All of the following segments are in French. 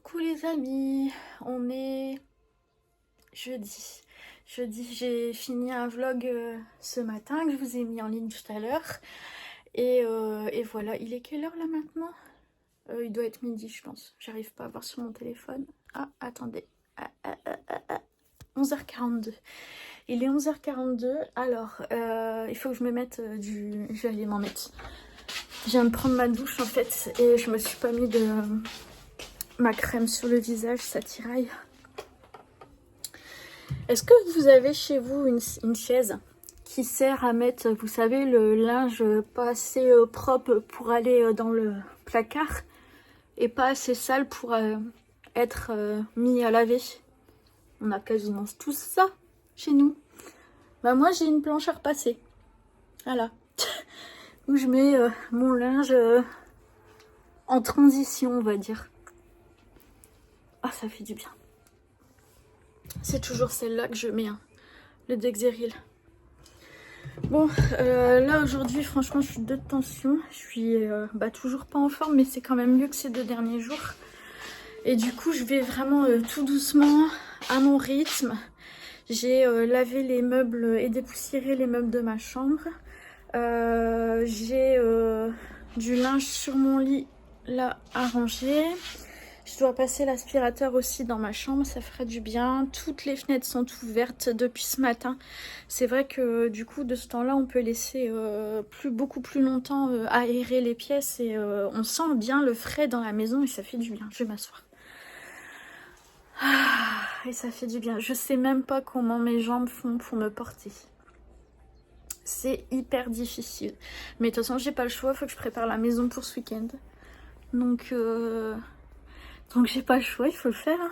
Coucou les amis, on est jeudi. Jeudi, j'ai fini un vlog ce matin que je vous ai mis en ligne tout à l'heure. Et voilà, il est quelle heure là maintenant? Il doit être midi je pense. J'arrive pas à voir sur mon téléphone. Ah, attendez. 11h42. Il est 11h42. Alors, il faut que je me mette du... Je vais aller m'en mettre. Je viens de prendre ma douche en fait et je me suis pas mis de... ma crème sur le visage, ça tiraille. Est-ce que vous avez chez vous une chaise qui sert à mettre, vous savez, le linge pas assez propre pour aller dans le placard et pas assez sale pour être mis à laver? On a quasiment tous ça chez nous. Bah moi j'ai une planche à repasser. Voilà. Où je mets mon linge en transition, on va dire. Ah, ça fait du bien. C'est toujours celle-là que je mets, hein, le Dexeril. Bon, là aujourd'hui, franchement, je suis de tension. Je suis toujours pas en forme, mais c'est quand même mieux que ces 2 derniers jours. Et du coup, je vais vraiment tout doucement, à mon rythme. J'ai lavé les meubles et dépoussiéré les meubles de ma chambre. J'ai du linge sur mon lit, là, à ranger. Je dois passer l'aspirateur aussi dans ma chambre, ça ferait du bien. Toutes les fenêtres sont ouvertes depuis ce matin. C'est vrai que du coup, de ce temps-là, on peut laisser beaucoup plus longtemps aérer les pièces et on sent bien le frais dans la maison et ça fait du bien. Je vais m'asseoir. Ah, et ça fait du bien. Je sais même pas comment mes jambes font pour me porter. C'est hyper difficile. Mais de toute façon, j'ai pas le choix, faut que je prépare la maison pour ce week-end. Donc j'ai pas le choix, il faut le faire. Hein.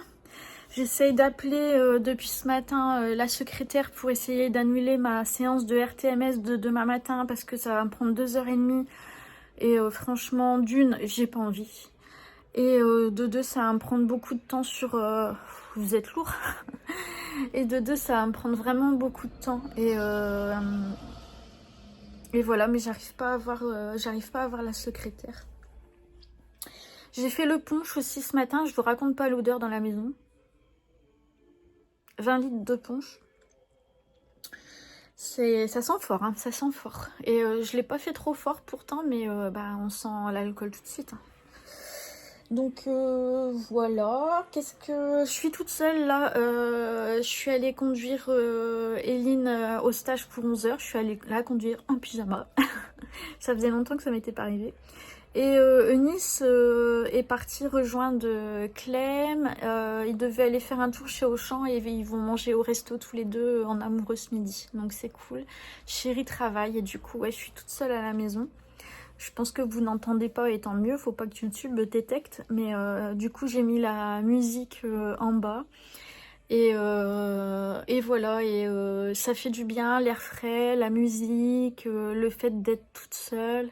J'essaye d'appeler depuis ce matin la secrétaire pour essayer d'annuler ma séance de RTMS de demain matin parce que ça va me prendre 2h30. Et franchement, d'une, j'ai pas envie. Et de deux, ça va me prendre beaucoup de temps sur... vous êtes lourd. Et de deux, ça va me prendre vraiment beaucoup de temps. Et voilà, mais j'arrive pas à avoir la secrétaire. J'ai fait le punch aussi ce matin, je vous raconte pas l'odeur dans la maison. 20 litres de punch. Ça sent fort, hein, ça sent fort. Et je l'ai pas fait trop fort pourtant, mais on sent l'alcool tout de suite. Hein. Donc voilà, qu'est-ce que... Je suis toute seule là, je suis allée conduire Eline au stage pour 11h. Je suis allée la conduire en pyjama. Ça faisait longtemps que ça m'était pas arrivé. Et Eunice est partie rejoindre Clem. Ils devaient aller faire un tour chez Auchan et ils vont manger au resto tous les deux en amoureux ce midi. Donc c'est cool. Chérie travaille et du coup ouais, je suis toute seule à la maison. Je pense que vous n'entendez pas et tant mieux, faut pas que YouTube me détecte. Mais du coup j'ai mis la musique en bas. Et voilà, et ça fait du bien, l'air frais, la musique, le fait d'être toute seule.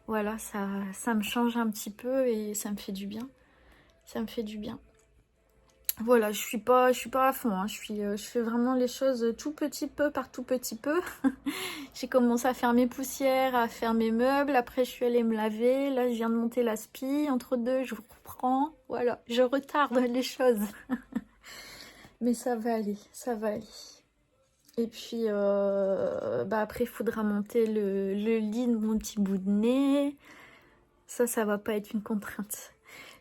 Voilà, ça me change un petit peu et ça me fait du bien. Ça me fait du bien. Voilà, je suis pas à fond, hein. Je fais vraiment les choses tout petit peu par tout petit peu. J'ai commencé à faire mes poussières, à faire mes meubles. Après, je suis allée me laver. Là, je viens de monter la spie. Entre deux, je reprends. Voilà, je retarde les choses. Mais ça va aller, ça va aller. Et puis, après, il faudra monter le lit de mon petit bout de nez. Ça va pas être une contrainte.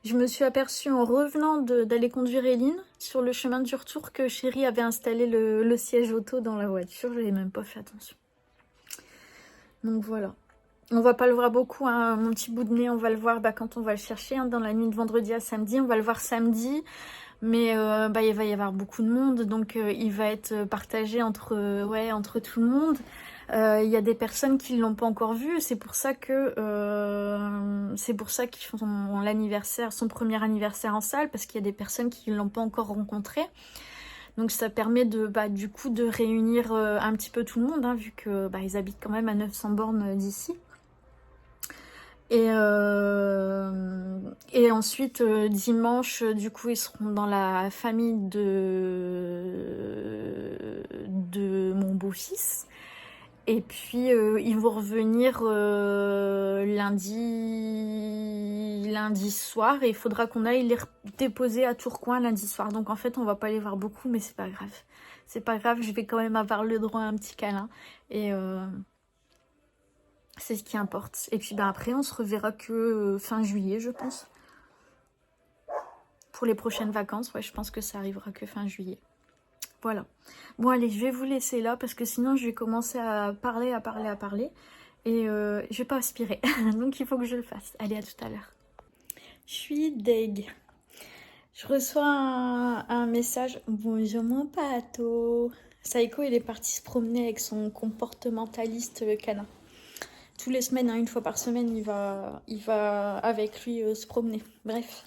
Je me suis aperçue en revenant d'aller conduire Eline sur le chemin du retour que Chérie avait installé le siège auto dans la voiture. Je n'avais même pas fait attention. Donc voilà. On va pas le voir beaucoup, hein, mon petit bout de nez. On va le voir quand on va le chercher, hein, dans la nuit de vendredi à samedi. On va le voir samedi. Mais il va y avoir beaucoup de monde, donc il va être partagé entre tout le monde. Il y a des personnes qui ne l'ont pas encore vu, c'est pour ça qu'ils font l'anniversaire, son premier anniversaire en salle, parce qu'il y a des personnes qui ne l'ont pas encore rencontré. Donc ça permet du coup de réunir un petit peu tout le monde, hein, vu que ils habitent quand même à 900 bornes d'ici. Et ensuite, dimanche, du coup, ils seront dans la famille de mon beau-fils. Et puis, ils vont revenir lundi lundi soir et il faudra qu'on aille les déposer à Tourcoing lundi soir. Donc en fait, on va pas les voir beaucoup, mais c'est pas grave. C'est pas grave, je vais quand même avoir le droit à un petit câlin. Et c'est ce qui importe. Et puis après, on se reverra que fin juillet, je pense. Pour les prochaines vacances, ouais, je pense que ça arrivera que fin juillet. Voilà. Bon, allez, je vais vous laisser là parce que sinon, je vais commencer à parler. Et je vais pas aspirer. Donc, il faut que je le fasse. Allez, à tout à l'heure. Je suis deg. Je reçois un message. Bonjour, mon pato. Saïko, il est parti se promener avec son comportementaliste canin. Tous les semaines, hein, une fois par semaine, il va avec lui se promener. Bref.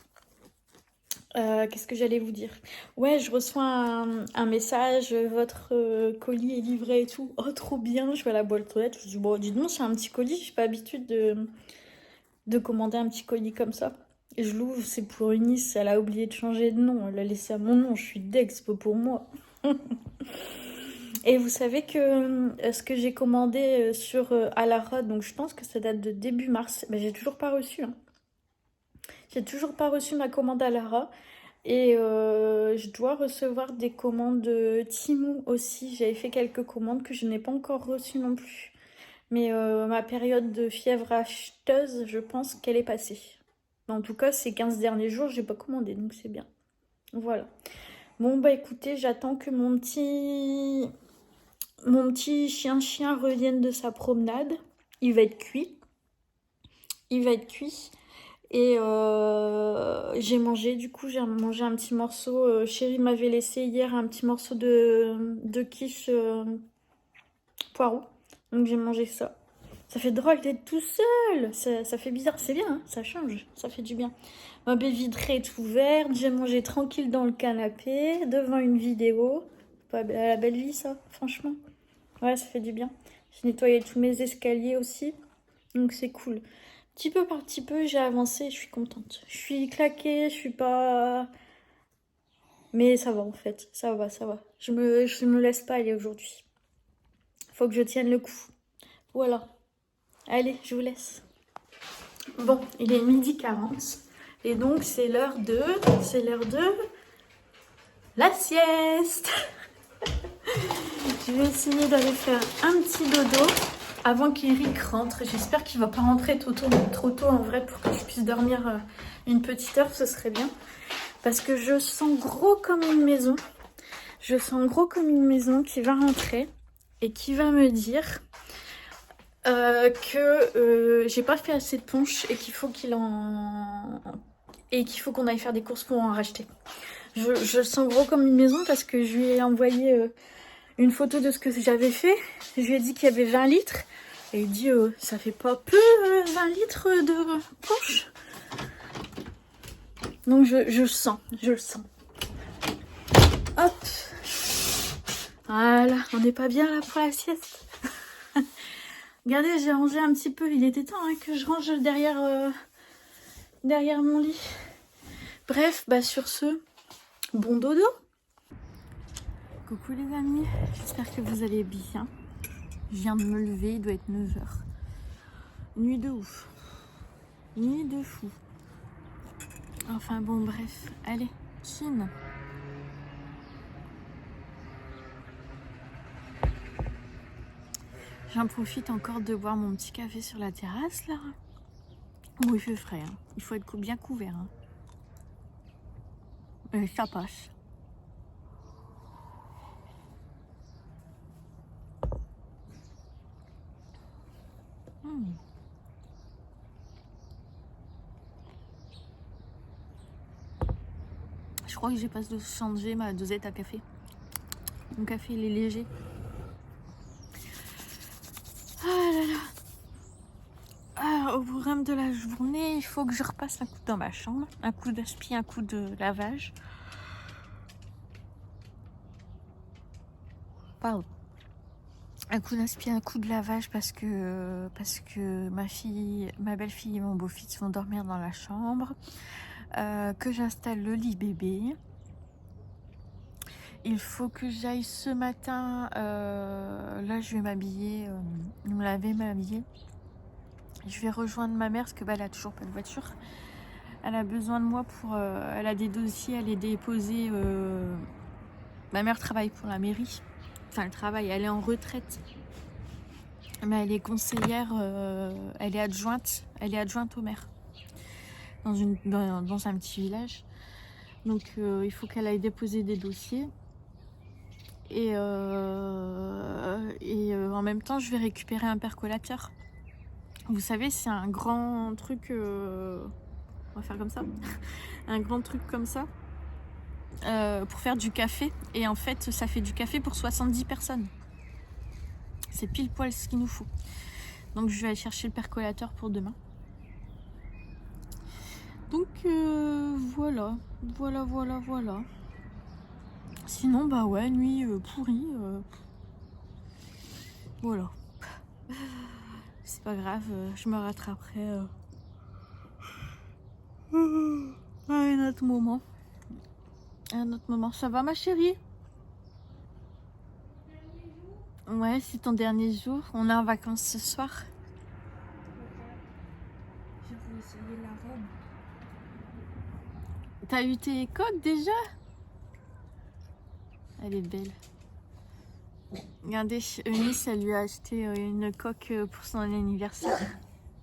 Qu'est-ce que j'allais vous dire? Ouais, je reçois un message, votre colis est livré et tout. Oh, trop bien, je vais à la boîte aux lettres. Je dis, bon, dis donc, c'est un petit colis, j'ai pas l'habitude de commander un petit colis comme ça. Et je l'ouvre, c'est pour Eunice, elle a oublié de changer de nom, elle l'a laissé à mon nom, je suis deg, c'est pas pour moi. Et vous savez que ce que j'ai commandé sur Alara, donc je pense que ça date de début mars, mais j'ai toujours pas reçu. Hein. J'ai toujours pas reçu ma commande Alara. Et je dois recevoir des commandes Temu aussi. J'avais fait quelques commandes que je n'ai pas encore reçues non plus. Mais ma période de fièvre acheteuse, je pense qu'elle est passée. En tout cas, ces 15 derniers jours, j'ai pas commandé, donc c'est bien. Voilà. Bon, bah écoutez, j'attends que mon petit chien revienne de sa promenade. Il va être cuit. Et j'ai mangé, du coup, j'ai mangé un petit morceau. Chérie m'avait laissé hier un petit morceau de quiche poireau. Donc j'ai mangé ça. Ça fait drôle d'être tout seul. Ça fait bizarre, c'est bien, hein, ça change, ça fait du bien. Ma baie vitrée est ouverte, j'ai mangé tranquille dans le canapé, devant une vidéo. Pas la belle vie, ça, franchement. Ouais, ça fait du bien. J'ai nettoyé tous mes escaliers aussi, donc c'est cool. Petit peu par petit peu, j'ai avancé, je suis contente. Je suis claquée, je suis pas... Mais ça va en fait, ça va. Je me laisse pas aller aujourd'hui. Faut que je tienne le coup. Voilà. Allez, je vous laisse. Bon, il est 12h40. Et donc, c'est l'heure de la sieste. Je vais essayer d'aller faire un petit dodo avant qu'Eric rentre. J'espère qu'il va pas rentrer trop tôt en vrai pour que je puisse dormir une petite heure, ce serait bien. Parce que je sens gros comme une maison. Je sens gros comme une maison qui va rentrer et qui va me dire que j'ai pas fait assez de punch et qu'il faut qu'on aille faire des courses pour en racheter. Je sens gros comme une maison parce que je lui ai envoyé une photo de ce que j'avais fait. Je lui ai dit qu'il y avait 20 litres. Et il dit, ça fait pas peu 20 litres de punch. Donc je le sens. Hop. Voilà, on n'est pas bien là pour la sieste. Regardez, j'ai rangé un petit peu. Il était temps hein, que je range derrière mon lit. Bref, bah sur ce, bon dodo. Coucou les amis, j'espère que vous allez bien. Je viens de me lever, il doit être 9h. Nuit de ouf. Nuit de fou. Enfin bon, bref. Allez, Chine. J'en profite encore de boire mon petit café sur la terrasse là. Oh, il fait frais. Hein. Il faut être bien couvert. Hein. Et ça passe. Je crois que j'ai pas de changer ma dosette à café. Mon café il est léger. Ah là là. Ah, au programme de la journée, il faut que je repasse un coup dans ma chambre. Un coup d'aspi, un coup de lavage. Pardon. Un coup d'aspi, un coup de lavage parce que ma belle-fille et mon beau-fils vont dormir dans la chambre. Que j'installe le lit bébé. Il faut que j'aille ce matin. Là, je vais m'habiller, me laver, m'habiller. Je vais rejoindre ma mère parce que bah, elle a toujours pas de voiture. Elle a besoin de moi pour... elle a des dossiers à les déposer. Ma mère travaille pour la mairie. Enfin, elle travaille, elle est en retraite. Mais elle est conseillère, elle est adjointe au maire. Dans un petit village. Donc il faut qu'elle aille déposer des dossiers. Et en même temps, je vais récupérer un percolateur. Vous savez, c'est un grand truc... on va faire comme ça. Un grand truc comme ça. Pour faire du café. Et en fait, ça fait du café pour 70 personnes. C'est pile poil ce qu'il nous faut. Donc je vais aller chercher le percolateur pour demain. Donc voilà. Sinon, bah ouais, nuit pourrie. Voilà. C'est pas grave, je me rattraperai à un autre moment. Ça va ma chérie? Ouais, c'est ton dernier jour. On est en vacances ce soir. Je vais essayer la robe. T'as eu tes coques déjà? Elle est belle. Regardez, Eunice, elle lui a acheté une coque pour son anniversaire.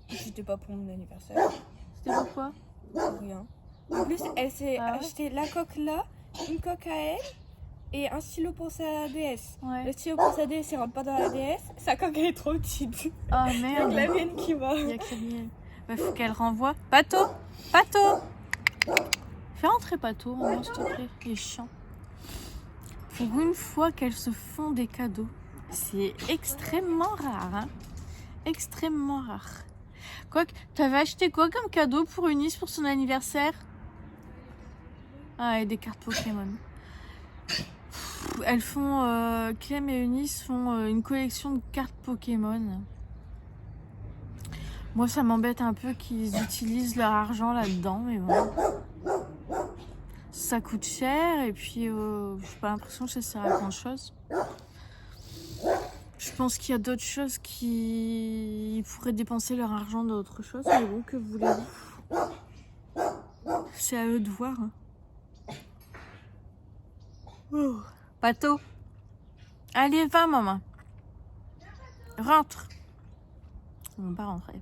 C'était pas pour mon anniversaire. C'était pourquoi? Pour rien. En plus, elle s'est acheté la coque là, une coque à elle et un stylo pour sa DS. Ouais. Le stylo pour sa DS, il rentre pas dans la DS. Sa coque, elle est trop petite. Oh Il y a merde. que la mienne qui va. Il y a que la mienne. Bah, faut qu'elle renvoie. Pato! Fais rentrer Pato, s'il te plaît. Il est chiant. Pour une fois qu'elles se font des cadeaux, c'est extrêmement rare. Hein, extrêmement rare. Quoique, t'avais acheté quoi comme cadeau pour Eunice pour son anniversaire? Ah, et des cartes Pokémon. Elles font... Clem et Eunice font une collection de cartes Pokémon. Moi, ça m'embête un peu qu'ils utilisent leur argent là-dedans, mais bon. Ça coûte cher et puis j'ai pas l'impression que ça sert à grand chose. Je pense qu'il y a d'autres choses qui pourraient dépenser leur argent dans autre chose, mais bon, que voulez-vous? C'est à eux de voir. Hein. Oh. Pato, allez, va, maman. Rentre. On va pas rentrer.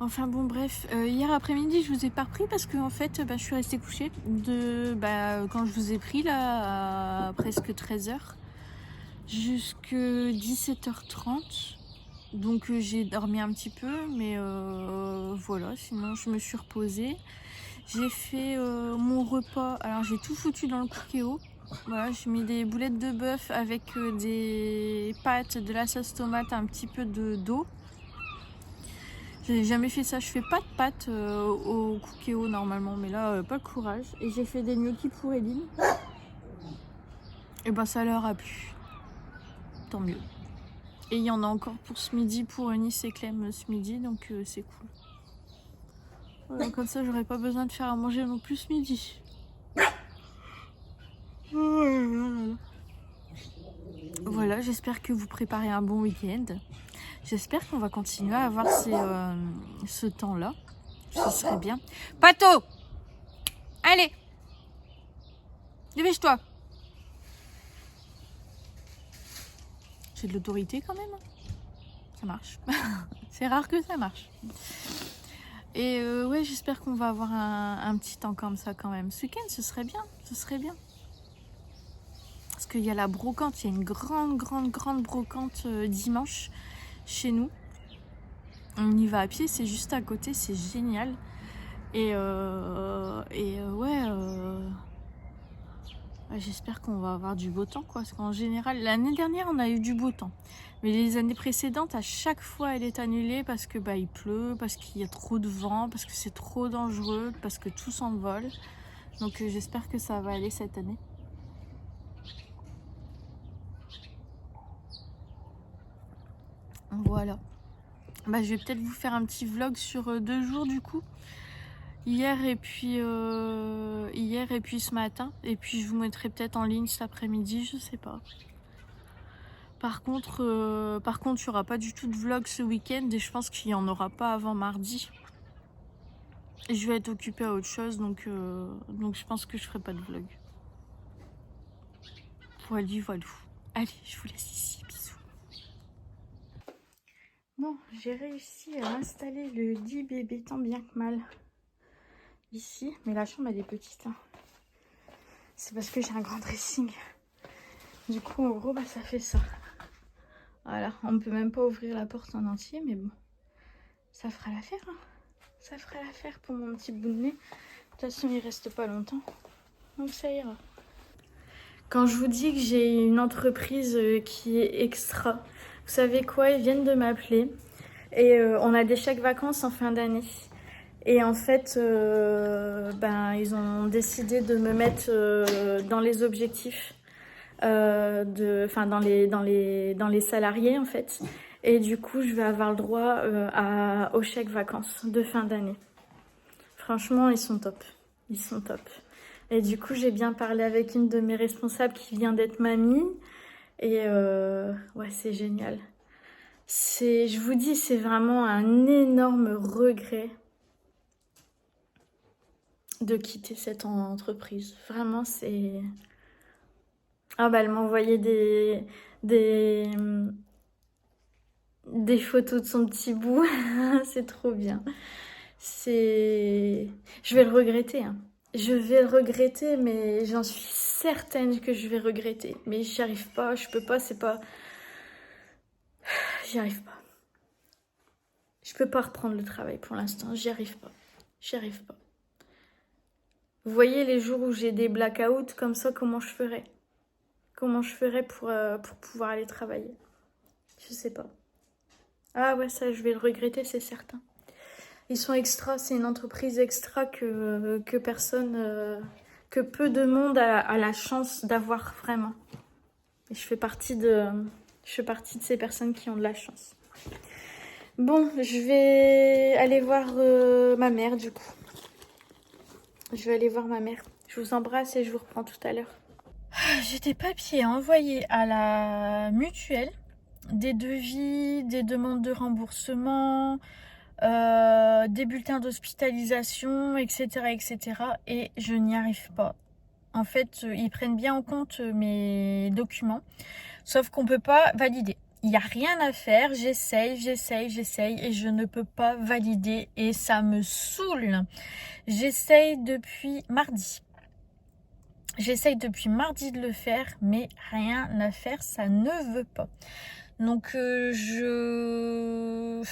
Enfin bon, bref, hier après-midi, je vous ai pas repris parce que en fait, je suis restée couchée quand je vous ai pris là, à presque 13h, jusque 17h30. Donc j'ai dormi un petit peu, mais voilà, sinon je me suis reposée. J'ai fait mon repas, alors j'ai tout foutu dans le Cookéo. Voilà, j'ai mis des boulettes de bœuf avec des pâtes, de la sauce tomate, un petit peu d'eau. J'ai jamais fait ça, je fais pas de pâtes au Cookéo normalement, mais là pas le courage. Et j'ai fait des gnocchis pour Eline. Et ben ça leur a plu. Tant mieux. Et il y en a encore pour ce midi, pour Eunice et Clem ce midi, donc c'est cool. Voilà, comme ça j'aurais pas besoin de faire à manger non plus ce midi. Voilà, j'espère que vous préparez un bon week-end. J'espère qu'on va continuer à avoir ce temps-là. Ce serait bien. Pato! Allez! Dépêche-toi! J'ai de l'autorité quand même. Ça marche. C'est rare que ça marche. Et ouais, j'espère qu'on va avoir un petit temps comme ça quand même. Ce week-end, ce serait bien. Ce serait bien. Parce qu'il y a la brocante. Il y a une grande brocante dimanche chez nous. On y va à pied, c'est juste à côté, c'est génial. Et ouais, j'espère qu'on va avoir du beau temps, quoi. Parce qu'en général, l'année dernière, on a eu du beau temps. Mais les années précédentes, à chaque fois, elle est annulée parce que il pleut, parce qu'il y a trop de vent, parce que c'est trop dangereux, parce que tout s'envole. Donc j'espère que ça va aller cette année. Voilà. Je vais peut-être vous faire un petit vlog sur 2 jours du coup. Hier et puis ce matin. Et puis je vous mettrai peut-être en ligne cet après-midi, je sais pas. Par contre, il n'y aura pas du tout de vlog ce week-end et je pense qu'il n'y en aura pas avant mardi. Et je vais être occupée à autre chose, donc je pense que je ferai pas de vlog. Voilà, voilà. Allez, je vous laisse ici. Bisous. Bon, j'ai réussi à installer le lit bébé tant bien que mal. Ici, mais la chambre elle est petite. Hein. C'est parce que j'ai un grand dressing. Du coup, en gros, bah, ça fait ça. Voilà, on ne peut même pas ouvrir la porte en entier, mais bon, ça fera l'affaire. Hein. Ça fera l'affaire pour mon petit bout de nez. De toute façon, il reste pas longtemps, donc ça ira. Quand je vous dis que j'ai une entreprise qui est extra, vous savez quoi, ils viennent de m'appeler et on a des chèques vacances en fin d'année. Et en fait, ils ont décidé de me mettre dans les objectifs, dans les salariés en fait. Et du coup, je vais avoir le droit au chèque vacances de fin d'année. Franchement, ils sont top. Ils sont top. Et du coup, j'ai bien parlé avec une de mes responsables qui vient d'être mamie. Et ouais, c'est génial. Je vous dis, c'est vraiment un énorme regret de quitter cette entreprise. Vraiment, c'est... Ah bah, elle m'a envoyé des photos de son petit bout. C'est trop bien. Je vais le regretter, hein. Je vais le regretter, mais j'en suis certaine que je vais regretter. Mais j'y arrive pas, je peux pas, c'est pas... J'y arrive pas. Je peux pas reprendre le travail pour l'instant, j'y arrive pas. J'y arrive pas. Vous voyez les jours où j'ai des blackouts comme ça, comment je ferais? Comment je ferais pour pouvoir aller travailler? Je sais pas. Ah ouais, ça, je vais le regretter, c'est certain. Ils sont extra, c'est une entreprise extra que personne, que peu de monde a la chance d'avoir vraiment. Et je fais partie de ces personnes qui ont de la chance. Bon, je vais aller voir ma mère du coup. Je vais aller voir ma mère. Je vous embrasse et je vous reprends tout à l'heure. J'ai des papiers à envoyer à la mutuelle, des devis, des demandes de remboursement, des bulletins d'hospitalisation, etc., etc. Et je n'y arrive pas. En fait, ils prennent bien en compte mes documents, sauf qu'on ne peut pas valider. Il n'y a rien à faire, j'essaye et je ne peux pas valider et ça me saoule. J'essaye depuis mardi. De le faire, mais rien à faire, ça ne veut pas. Donc je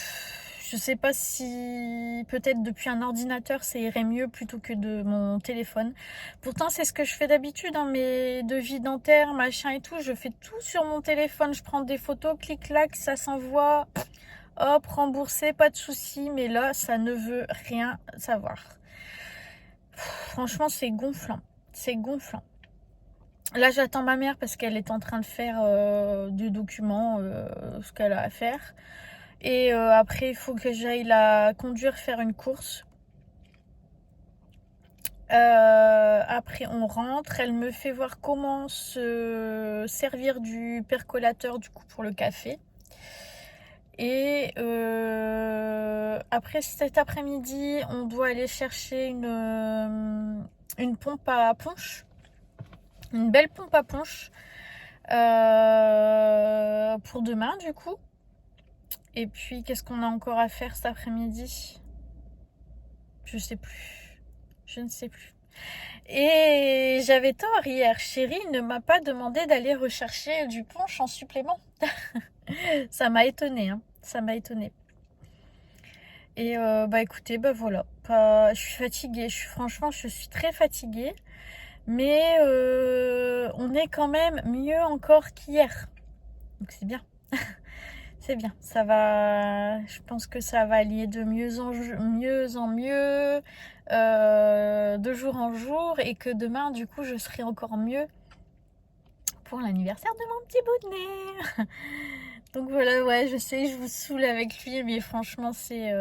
sais pas si peut-être depuis un ordinateur ça irait mieux plutôt que de mon téléphone. Pourtant c'est ce que je fais d'habitude, hein, mes devis dentaires, machin et tout, je fais tout sur mon téléphone, je prends des photos, clic-clac, ça s'envoie, hop, remboursé, pas de souci, mais là ça ne veut rien savoir. Franchement c'est gonflant, Là, j'attends ma mère parce qu'elle est en train de faire des documents, ce qu'elle a à faire. Et après, il faut que j'aille la conduire faire une course. Après, on rentre. Elle me fait voir comment se servir du percolateur du coup pour le café. Et après, cet après-midi, on doit aller chercher une pompe à punch. Une belle pompe à punch pour demain du coup. Et puis qu'est-ce qu'on a encore à faire cet après-midi? Je ne sais plus. Et j'avais tort hier, chérie ne m'a pas demandé d'aller rechercher du punch en supplément. Ça m'a étonnée, hein. Ça m'a étonnée. Et écoutez, voilà. Je suis fatiguée, franchement je suis très fatiguée. Mais on est quand même mieux encore qu'hier. Donc c'est bien. C'est bien. Ça va. Je pense que ça va aller de mieux en mieux, de jour en jour. Et que demain, du coup, je serai encore mieux pour l'anniversaire de mon petit bout de nez. Donc voilà, ouais, je sais, je vous saoule avec lui. Mais franchement, c'est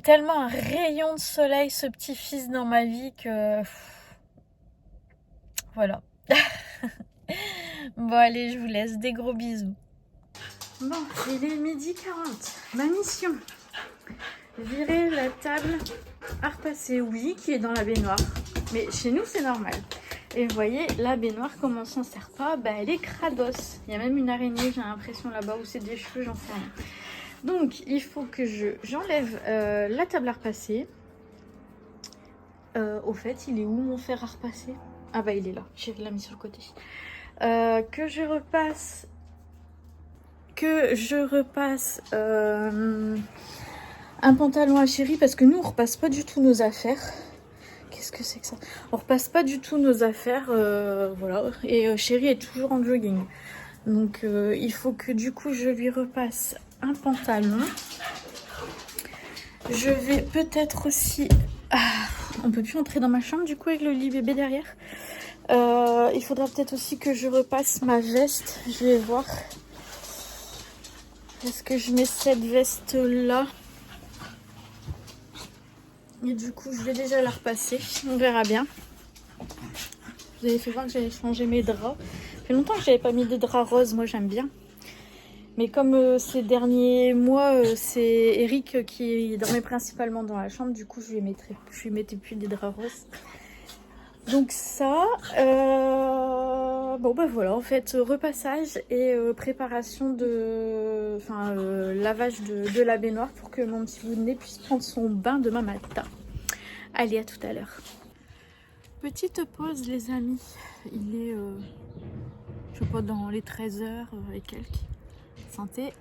tellement un rayon de soleil, ce petit-fils dans ma vie que... Voilà. Bon allez, je vous laisse, des gros bisous. Bon, il est 12h40. Ma mission, virer la table à repasser, oui, qui est dans la baignoire. Mais chez nous, c'est normal. Et vous voyez, la baignoire, comme on s'en sert pas, bah, elle est crados. Il y a même une araignée, j'ai l'impression là-bas, où c'est des cheveux, j'en sais rien. Donc, il faut que j'enlève la table à repasser. Au fait, il est où mon fer à repasser? Ah bah, il est là. J'ai l'a mis sur le côté. Que je repasse un pantalon à Chérie, parce que nous, on repasse pas du tout nos affaires. Qu'est-ce que c'est que ça? On repasse pas du tout nos affaires, voilà. Et Chérie est toujours en jogging. Donc il faut que du coup je lui repasse un pantalon. Je vais peut-être aussi... Ah, on peut plus entrer dans ma chambre du coup avec le lit bébé derrière. Il faudra peut-être aussi que je repasse ma veste. Je vais voir. Est-ce que je mets cette veste là? Et du coup, je vais déjà la repasser. On verra bien. Vous avez fait voir que j'avais changé mes draps. Ça fait longtemps que j'avais pas mis de draps roses. Moi, j'aime bien. Mais comme ces derniers mois, c'est Eric qui dormait principalement dans la chambre. Du coup, je lui mettais plus des draps roses. Donc ça, bon bah voilà, en fait, repassage et préparation de, lavage de la baignoire pour que mon petit bout de nez puisse prendre son bain demain matin. Allez, à tout à l'heure. Petite pause les amis, il est, je sais pas, dans les 13h et quelques. Santé.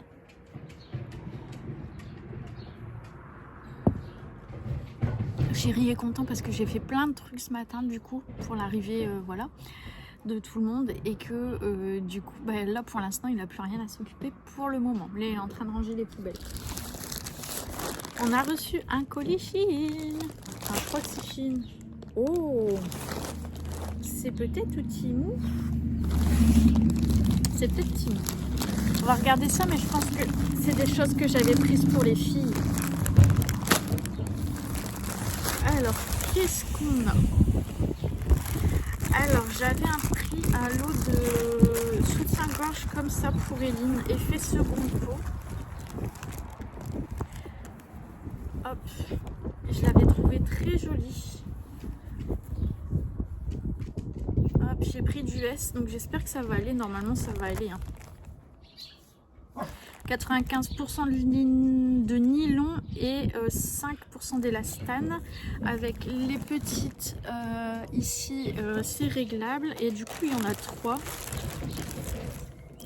Chérie est content parce que j'ai fait plein de trucs ce matin du coup pour l'arrivée voilà, de tout le monde et que du coup bah, là pour l'instant il n'a plus rien à s'occuper pour le moment. Il est en train de ranger les poubelles. On a reçu un colis Chine. Enfin, je crois que c'est Chine. Oh, c'est peut-être Timou. C'est peut-être Timou. On va regarder ça, mais je pense que c'est des choses que j'avais prises pour les filles. Alors, qu'est-ce qu'on a? Alors, j'avais pris un lot de soutien-gorge comme ça pour Eline, effet seconde peau. Hop, je l'avais trouvé très joli. Hop, j'ai pris du S, donc j'espère que ça va aller. Normalement, ça va aller. Hein. 95% de nylon et 5% d'élastane. Avec les petites ici, c'est réglable. Et du coup, il y en a 3.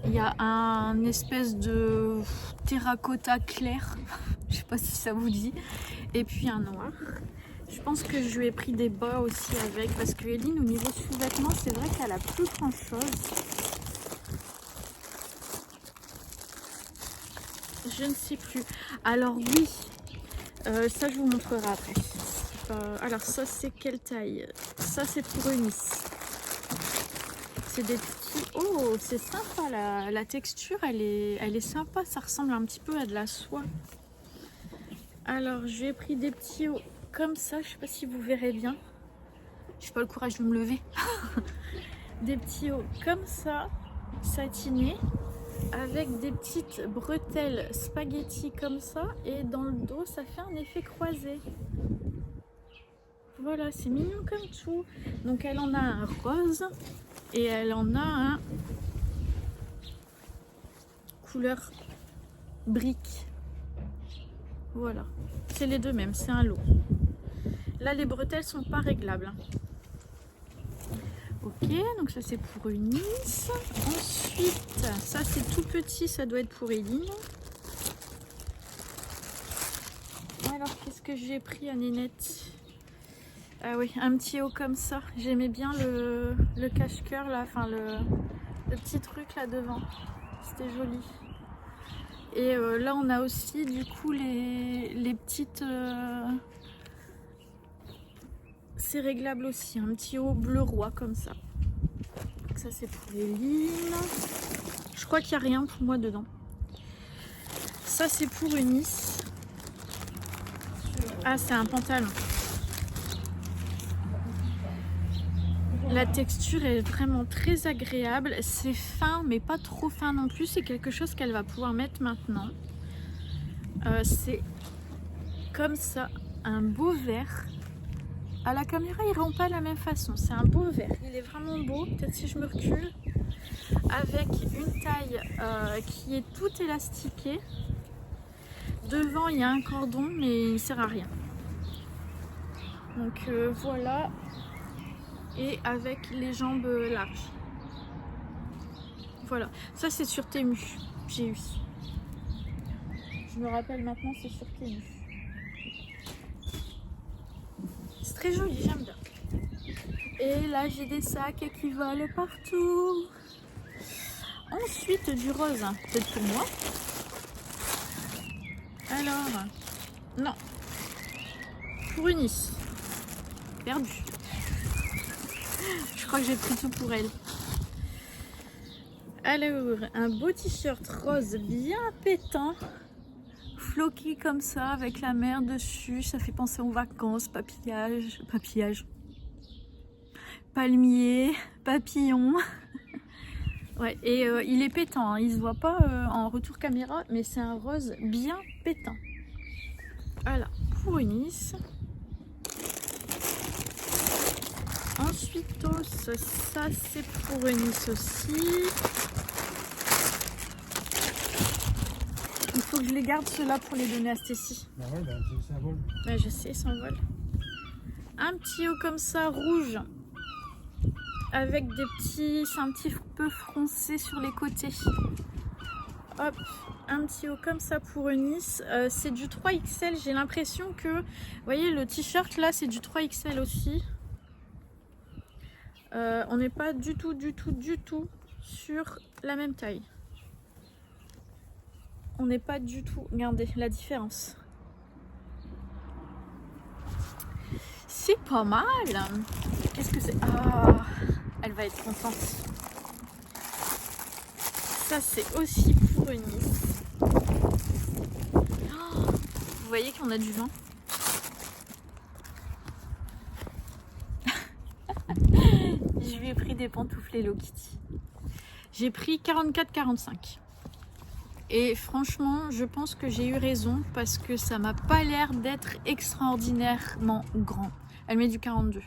Il y a un espèce de terracotta clair. Je sais pas si ça vous dit. Et puis un noir. Je pense que je lui ai pris des bas aussi avec. Parce que Eline, au niveau sous-vêtements, c'est vrai qu'elle a plus grand chose. Je ne sais plus. Alors oui, ça je vous montrerai après. Alors ça c'est quelle taille? Ça c'est pour Eunice. C'est des petits... Oh, c'est sympa la texture, elle est sympa. Ça ressemble un petit peu à de la soie. Alors j'ai pris des petits hauts comme ça. Je sais pas si vous verrez bien. Je n'ai pas le courage de me lever. Des petits hauts comme ça, satinés. Avec des petites bretelles spaghetti comme ça, et dans le dos ça fait un effet croisé. Voilà, c'est mignon comme tout. Donc elle en a un rose et elle en a un couleur brique. Voilà, c'est les deux mêmes, c'est un lot. Là les bretelles sont pas réglables. Ok, donc ça c'est pour Eunice. Ensuite, ça c'est tout petit, ça doit être pour Eline. Alors qu'est-ce que j'ai pris à Nénette? Ah oui, un petit haut comme ça. J'aimais bien le cache-cœur là, enfin le petit truc là devant. C'était joli. Et là on a aussi du coup les petites... C'est réglable aussi, un petit haut bleu roi comme ça. Donc ça c'est pour Eline. Je crois qu'il n'y a rien pour moi dedans. Ça c'est pour Eunice. Ah, c'est un pantalon. La texture est vraiment très agréable. C'est fin, mais pas trop fin non plus. C'est quelque chose qu'elle va pouvoir mettre maintenant. C'est comme ça, un beau vert. À la caméra, il rend pas de la même façon. C'est un beau vert. Il est vraiment beau. Peut-être si je me recule. Avec une taille qui est tout élastiquée. Devant, il y a un cordon, mais il ne sert à rien. Donc voilà. Et avec les jambes larges. Voilà. Ça, c'est sur Temu. J'ai eu. Je me rappelle maintenant, c'est sur Temu. C'est très joli, j'aime bien. Et là, j'ai des sacs qui volent partout. Ensuite, du rose, peut-être pour moi. Alors, non. Pour Eunice. Perdu. Je crois que j'ai pris tout pour elle. Alors, un beau t-shirt rose bien pétant. Floqué comme ça, avec la mer dessus. Ça fait penser aux vacances, papillage. Palmier, papillon. Ouais, et il est pétant, hein. Il se voit pas en retour caméra, mais c'est un rose bien pétant. Voilà, pour Eunice. Ensuite, ça c'est pour Eunice aussi. Il faut que je les garde ceux-là pour les donner à Stécie. Bah ouais, bah ça vole. Ouais, je sais, ils s'envolent. Un petit haut comme ça, rouge. Avec des petits, c'est un petit peu froncé sur les côtés. Hop, un petit haut comme ça pour Eunice. C'est du 3XL, j'ai l'impression que... Vous voyez, le t-shirt là, c'est du 3XL aussi. On n'est pas du tout sur la même taille. On n'est pas du tout... Regardez la différence. C'est pas mal. Qu'est-ce que c'est? Ah, elle va être contente. Ça, c'est aussi pour Eunice. Oh, vous voyez qu'on a du vent. Je lui ai pris des pantoufles Hello Kitty. J'ai pris 44,45. Et franchement, je pense que j'ai eu raison parce que ça m'a pas l'air d'être extraordinairement grand. Elle met du 42.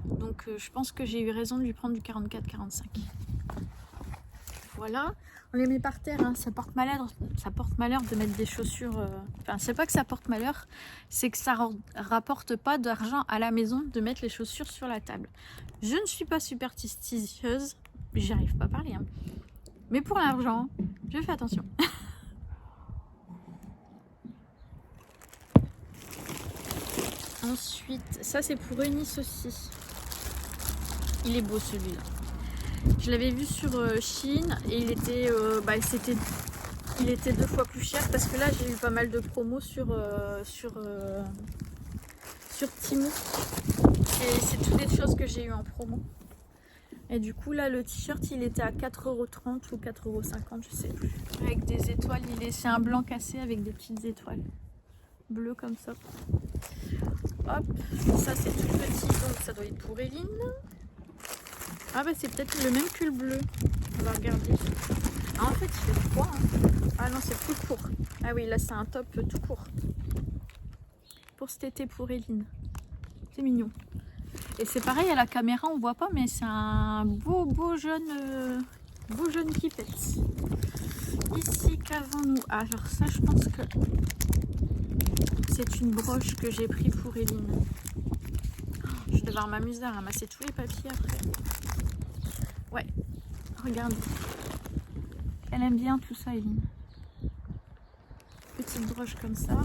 Donc je pense que j'ai eu raison de lui prendre du 44,45. Voilà. On les met par terre, hein. Ça porte malheur de mettre des chaussures. Enfin, c'est pas que ça porte malheur, c'est que ça rapporte pas d'argent à la maison de mettre les chaussures sur la table. Je ne suis pas superstitieuse, j'y arrive pas à parler, hein. Mais pour l'argent, je fais attention. Ensuite, ça c'est pour Eunice aussi. Il est beau celui-là. Je l'avais vu sur Shein et il était, il était 2 fois plus cher parce que là j'ai eu pas mal de promos sur Temu. Et c'est toutes des choses que j'ai eu en promo. Et du coup là le t-shirt il était à 4,30 € ou 4,50 €, je sais plus. Avec des étoiles, c'est un blanc cassé avec des petites étoiles bleues comme ça. Hop, ça c'est tout petit, donc ça doit être pour Eline. Ah bah c'est peut-être le même que le bleu. On va regarder. Ah en fait il fait froid, hein. Ah non c'est plus court. Ah oui là c'est un top tout court. Pour cet été pour Eline. C'est mignon. Et c'est pareil à la caméra on voit pas mais c'est un beau jeune pipette. Ici qu'avons-nous? Ah alors ça je pense que c'est une broche que j'ai pris pour Eline. Je vais devoir m'amuser à ramasser tous les papiers après. Ouais, regarde. Elle aime bien tout ça, Eline. Petite broche comme ça.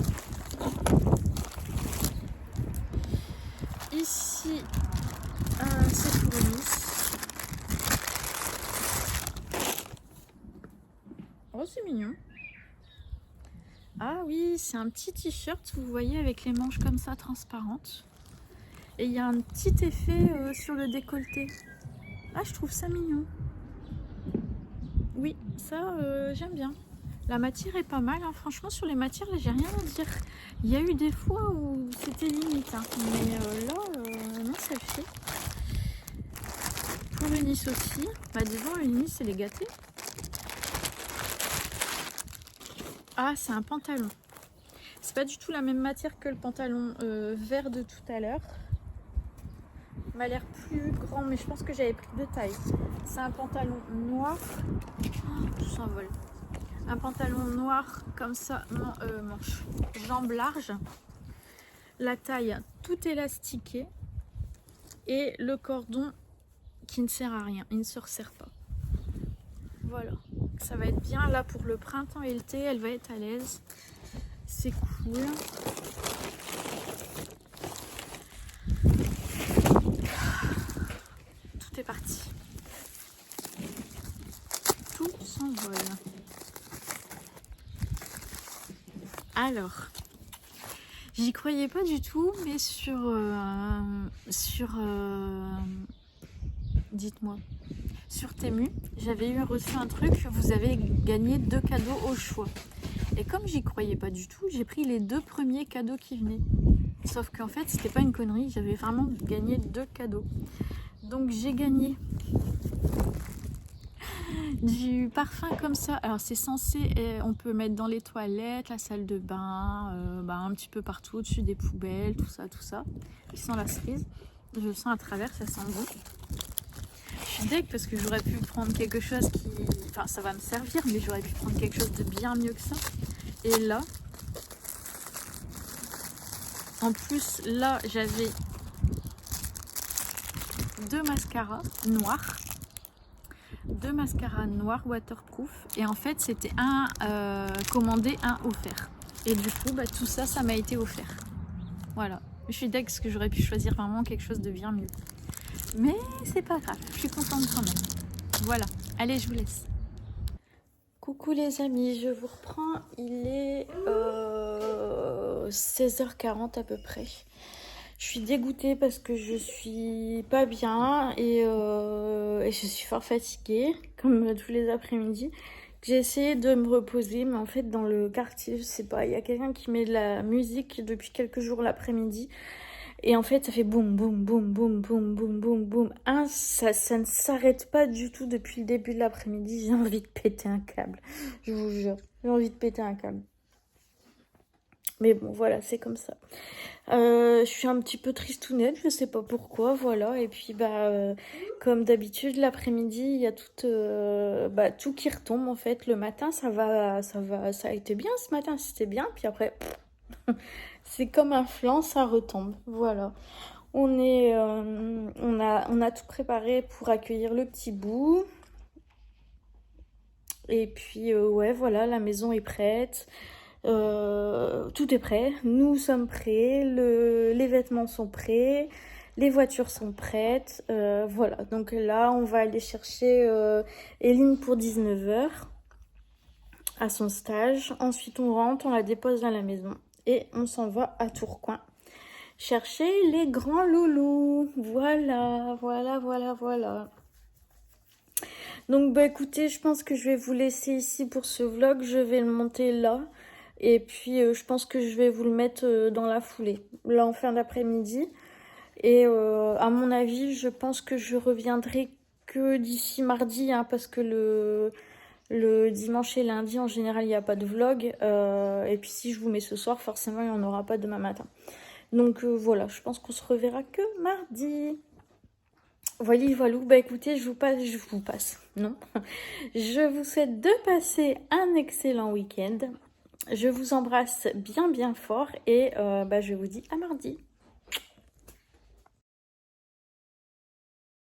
Ici, c'est pour Eunice. Oh, c'est mignon. Ah oui, c'est un petit t-shirt, vous voyez, avec les manches comme ça, transparentes. Et il y a un petit effet sur le décolleté. Ah, je trouve ça mignon. Oui, ça, j'aime bien. La matière est pas mal, hein. Franchement, sur les matières, là, j'ai rien à dire. Il y a eu des fois où c'était limite, hein. Mais là, non, ça le fait. Eunice aussi. Bah disons, Eunice, elle est gâtée. Ah, c'est un pantalon. C'est pas du tout la même matière que le pantalon vert de tout à l'heure. Il m'a l'air plus grand, mais je pense que j'avais pris 2 tailles. C'est un pantalon noir. Oh, tout s'envole. Un pantalon noir comme ça, manche, jambes larges. La taille tout élastiquée. Et le cordon qui ne sert à rien, il ne se resserre pas. Voilà, ça va être bien là pour le printemps et l'été, elle va être à l'aise. C'est cool. Tout est parti. Tout s'envole. Alors, j'y croyais pas du tout, mais dites-moi, sur Temu, j'avais reçu un truc, vous avez gagné 2 cadeaux au choix. Et comme j'y croyais pas du tout, j'ai pris les 2 premiers cadeaux qui venaient. Sauf qu'en fait, c'était pas une connerie, j'avais vraiment gagné 2 cadeaux. Donc j'ai gagné du parfum comme ça. Alors c'est censé, on peut mettre dans les toilettes, la salle de bain, un petit peu partout, au-dessus des poubelles, tout ça. Il sent la cerise. Je le sens à travers, ça sent bon. Je suis deg parce que j'aurais pu prendre quelque chose qui... Enfin, ça va me servir, mais j'aurais pu prendre quelque chose de bien mieux que ça. Et là... En plus, là, j'avais 2 mascaras noirs. 2 mascaras noirs waterproof. Et en fait, c'était un commandé, un offert. Et du coup, tout ça, ça m'a été offert. Voilà. Je suis deg parce que j'aurais pu choisir vraiment quelque chose de bien mieux. Mais c'est pas grave, je suis contente quand même. Voilà, allez, je vous laisse. Coucou les amis, je vous reprends. Il est 16h40 à peu près. Je suis dégoûtée parce que je suis pas bien et je suis fort fatiguée, comme tous les après-midi. J'ai essayé de me reposer, mais en fait dans le quartier, je sais pas, il y a quelqu'un qui met de la musique depuis quelques jours l'après-midi. Et en fait, ça fait boum, boum, boum, boum, boum, boum, boum, boum. Ça ne s'arrête pas du tout depuis le début de l'après-midi. J'ai envie de péter un câble. Je vous jure, j'ai envie de péter un câble. Mais bon, voilà, c'est comme ça. Je suis un petit peu tristounette, je sais pas pourquoi, voilà. Et puis, comme d'habitude, l'après-midi, il y a tout qui retombe, en fait. Le matin, ça a été bien ce matin, c'était bien. Puis après... C'est comme un flanc, ça retombe. Voilà. On a tout préparé pour accueillir le petit bout. Et puis, ouais, voilà, la maison est prête. Tout est prêt. Nous sommes prêts. Les vêtements sont prêts. Les voitures sont prêtes. Voilà. Donc là, on va aller chercher Eline pour 19h à son stage. Ensuite, on rentre, on la dépose à la maison. Et on s'en va à Tourcoing chercher les grands loulous. Voilà. Donc écoutez, je pense que je vais vous laisser ici pour ce vlog. Je vais le monter là. Et puis je pense que je vais vous le mettre dans la foulée. Là en fin d'après-midi. Et à mon avis, je pense que je reviendrai que d'ici mardi. Parce que le dimanche et lundi, en général, il n'y a pas de vlog. Et puis si je vous mets ce soir, forcément, il n'y en aura pas demain matin. Donc voilà, je pense qu'on se reverra que mardi. Voilà. Écoutez, je vous passe. Non. Je vous souhaite de passer un excellent week-end. Je vous embrasse bien fort et je vous dis à mardi.